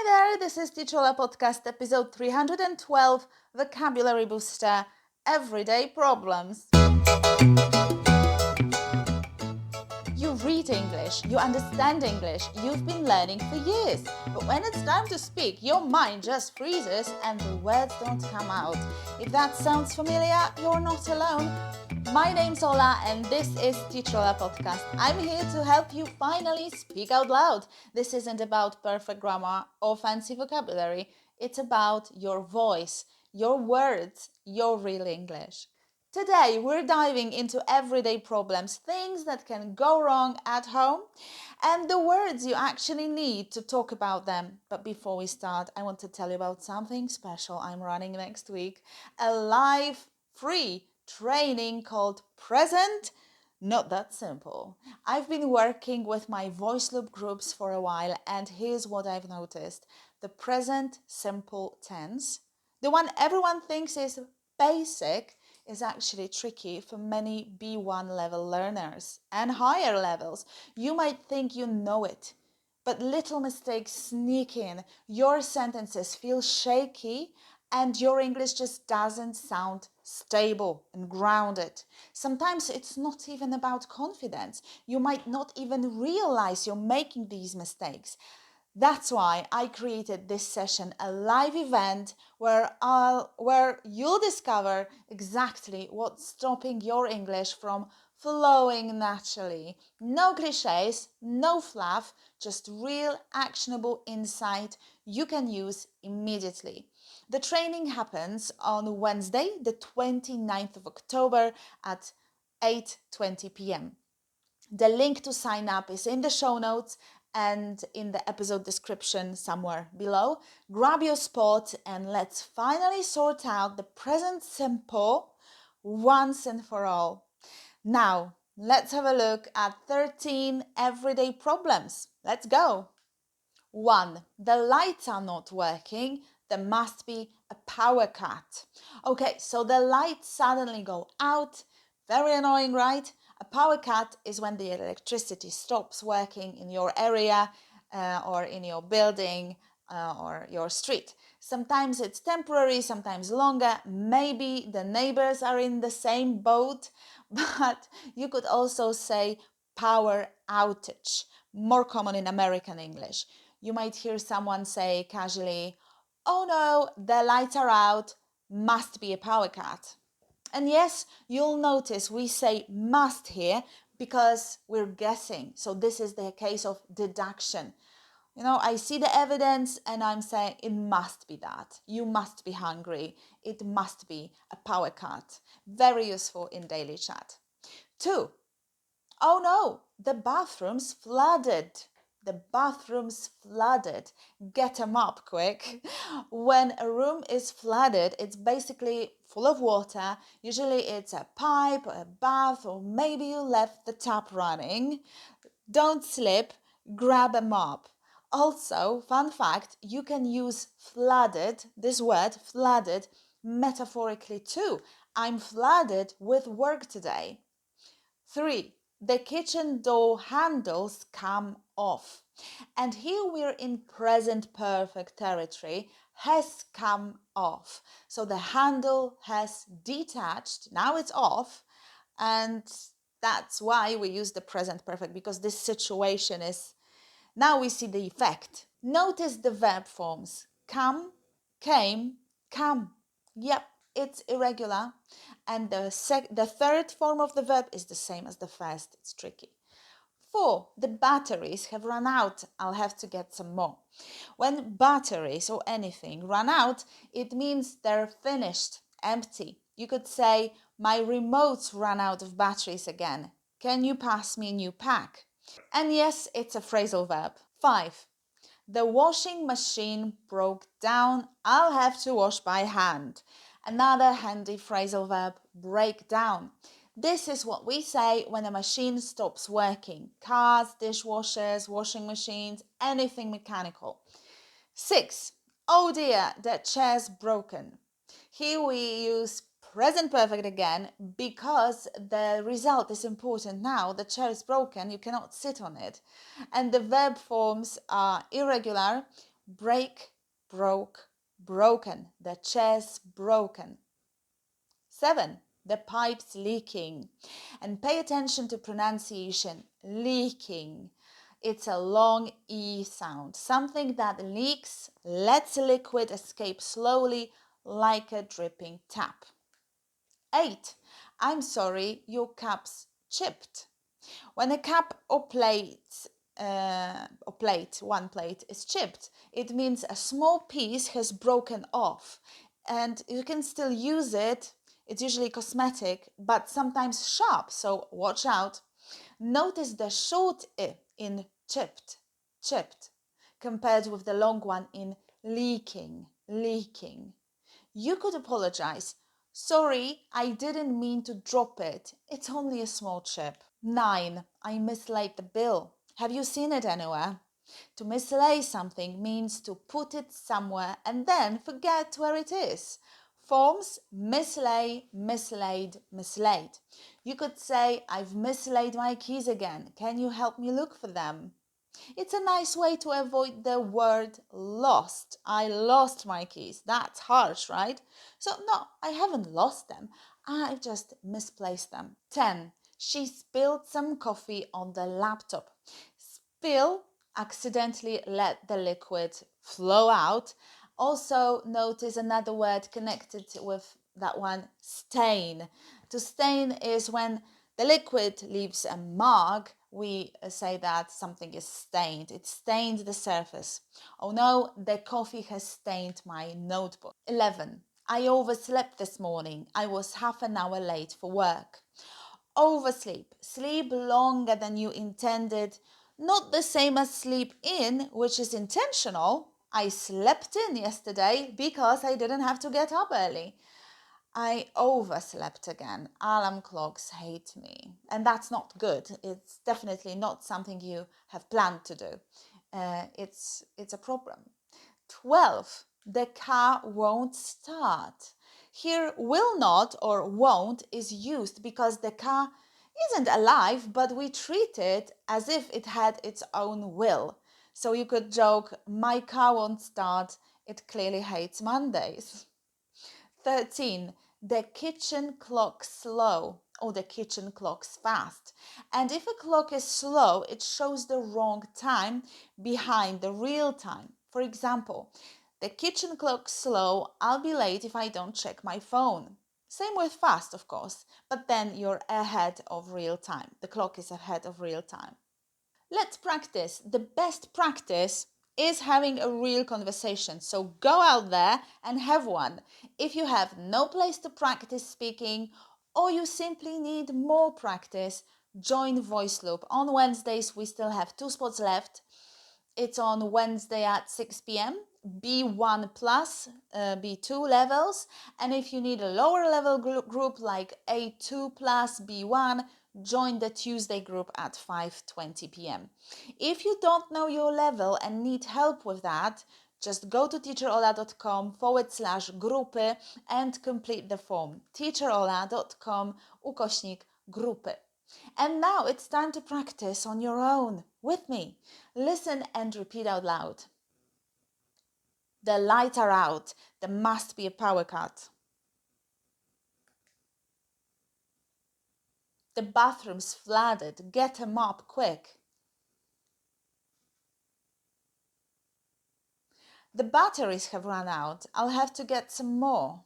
there, this is Tyczola Podcast, episode 312, Vocabulary Booster, Everyday Problems. You read English, you understand English, you've been learning for years. But when it's time to speak, your mind just freezes and the words don't come out. If that sounds familiar, you're not alone. My name's Ola and this is Tyczola Podcast. I'm here to help you finally speak out loud. This isn't about perfect grammar or fancy vocabulary. It's about your voice, your words, your real English. Today, we're diving into everyday problems, things that can go wrong at home, and the words you actually need to talk about them. But before we start, I want to tell you about something special I'm running next week, a live, free training called Present. Not that simple. I've been working with my voice loop groups for a while, and here's what I've noticed. The present simple tense, the one everyone thinks is basic, is actually tricky for many B1 level learners and higher levels. You might think you know it, but little mistakes sneak in. Your sentences feel shaky and your English just doesn't sound stable and grounded. Sometimes it's not even about confidence. You might not even realize you're making these mistakes. That's why I created this session, a live event where you'll discover exactly what's stopping your English from flowing naturally. No cliches, no fluff, just real actionable insight you can use immediately. The training happens on Wednesday, the 29th of October at 8:20 p.m. The link to sign up is in the show notes and in the episode description somewhere below. Grab your spot and let's finally sort out the present simple once and for all. Now, let's have a look at 13 everyday problems. Let's go. 1. The lights are not working. There must be a power cut. Okay, so the lights suddenly go out. Very annoying, right? A power cut is when the electricity stops working in your area or in your building or your street. Sometimes it's temporary, sometimes longer. Maybe the neighbors are in the same boat, but you could also say power outage, more common in American English. You might hear someone say casually, "Oh no, the lights are out, must be a power cut." And yes, you'll notice we say must here because we're guessing. So this is the case of deduction. I see the evidence and I'm saying it must be that. You must be hungry. It must be a power cut. Very useful in daily chat. 2. Oh no, the bathroom's flooded. The bathroom's flooded. Get 'em up quick. When a room is flooded, it's basically full of water. Usually it's a pipe, a bath, or maybe you left the tap running. Don't slip, grab a mop. Also, fun fact, you can use flooded, this word, flooded, metaphorically too. I'm flooded with work today. 3. The kitchen door handles come off. And here we're in present perfect territory, has come off. So the handle has detached, now it's off, and that's why we use the present perfect, because this situation is, now we see the effect. Notice the verb forms, come, came, come. Yep, it's irregular. And the third form of the verb is the same as the first. It's tricky. 4. The batteries have run out. I'll have to get some more. When batteries or anything run out, it means they're finished, empty. You could say, my remote's run out of batteries again. Can you pass me a new pack? And yes, it's a phrasal verb. 5. The washing machine broke down. I'll have to wash by hand. Another handy phrasal verb, break down. This is what we say when a machine stops working. Cars, dishwashers, washing machines, anything mechanical. 6. Oh dear, the chair's broken. Here we use present perfect again because the result is important now. The chair is broken, you cannot sit on it. And the verb forms are irregular. break, broke, broken. The chair's broken. 7. The pipe's leaking. And pay attention to pronunciation. Leaking. It's a long E sound. Something that leaks, lets liquid escape slowly like a dripping tap. 8. I'm sorry, your cup's chipped. When a cup or one plate is chipped, it means a small piece has broken off, and you can still use it. It's usually cosmetic, but sometimes sharp, so watch out. Notice the short I in chipped, chipped, compared with the long one in leaking, leaking. You could apologize. Sorry, I didn't mean to drop it. It's only a small chip. 9. I mislaid the bill. Have you seen it anywhere? To mislay something means to put it somewhere and then forget where it is. Forms: mislay, mislaid, mislaid. You could say, I've mislaid my keys again. Can you help me look for them? It's a nice way to avoid the word lost. I lost my keys. That's harsh, right? So, no, I haven't lost them. I just misplaced them. 10. She spilled some coffee on the laptop. Spill, accidentally let the liquid flow out. Also, notice another word connected with that one: stain. To stain is when the liquid leaves a mark. We say that something is stained. It stained the surface. Oh no, the coffee has stained my notebook. 11. I overslept this morning. I was half an hour late for work. Oversleep. Sleep longer than you intended. Not the same as sleep in, which is intentional. I slept in yesterday because I didn't have to get up early. I overslept again. Alarm clocks hate me. And that's not good. It's definitely not something you have planned to do. It's a problem. 12. The car won't start. Here, will not or won't is used because the car isn't alive, but we treat it as if it had its own will. So you could joke, my car won't start. It clearly hates Mondays. 13. The kitchen clock's slow, or the kitchen clock's fast. And if a clock is slow, it shows the wrong time behind the real time. For example, the kitchen clock's slow, I'll be late if I don't check my phone. Same with fast, of course, but then you're ahead of real time. The clock is ahead of real time. Let's practice. The best practice is having a real conversation. So go out there and have one. If you have no place to practice speaking, or you simply need more practice, join Voice Loop. On Wednesdays, we still have 2 spots left. It's on Wednesday at 6 p.m. B1 plus, B2 levels. And if you need a lower level group like A2 plus, B1, join the Tuesday group at 5:20 p.m. If you don't know your level and need help with that, just go to teacherola.com/grupy and complete the form. teacherola.com/grupy. And now it's time to practice on your own with me. Listen and repeat out loud. The lights are out. There must be a power cut. The bathroom's flooded. Get a mop quick. The batteries have run out. I'll have to get some more.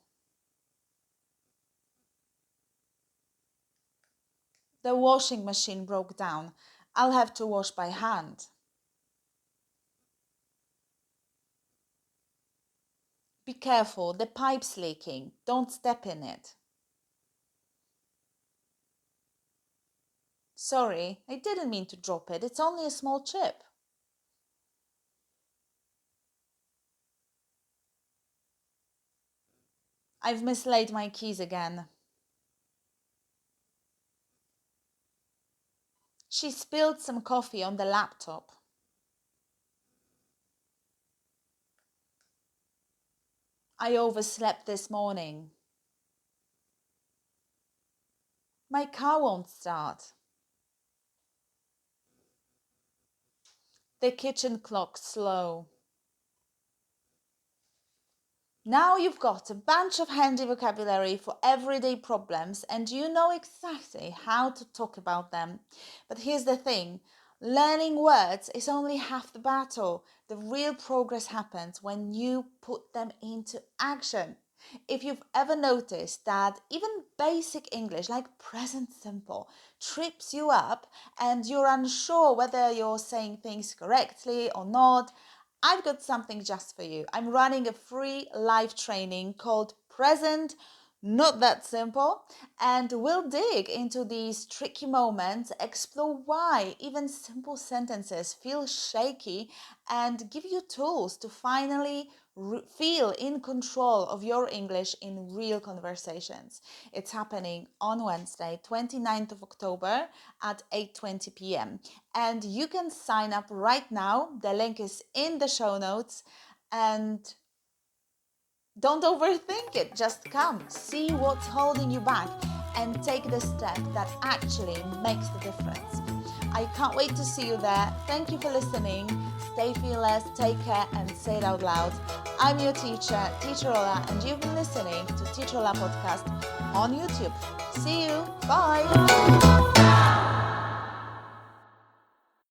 The washing machine broke down. I'll have to wash by hand. Be careful, the pipe's leaking. Don't step in it. Sorry, I didn't mean to drop it. It's only a small chip. I've mislaid my keys again. She spilled some coffee on the laptop. I overslept this morning. My car won't start. The kitchen clock's slow. Now you've got a bunch of handy vocabulary for everyday problems and you know exactly how to talk about them. But here's the thing, learning words is only half the battle. The real progress happens when you put them into action. If you've ever noticed that even basic English like present simple trips you up and you're unsure whether you're saying things correctly or not, I've got something just for you. I'm running a free live training called Present Not That Simple, and we'll dig into these tricky moments, explore why even simple sentences feel shaky, and give you tools to finally feel in control of your English in real conversations. It's happening on Wednesday, 29th of October at 8:20 p.m. And you can sign up right now. The link is in the show notes. And don't overthink it. Just come, see what's holding you back, and take the step that actually makes the difference. I can't wait to see you there. Thank you for listening. Stay fearless, take care, and say it out loud. I'm your teacher, Teacher Ola, and you've been listening to Teacher Ola podcast on YouTube. See you. Bye.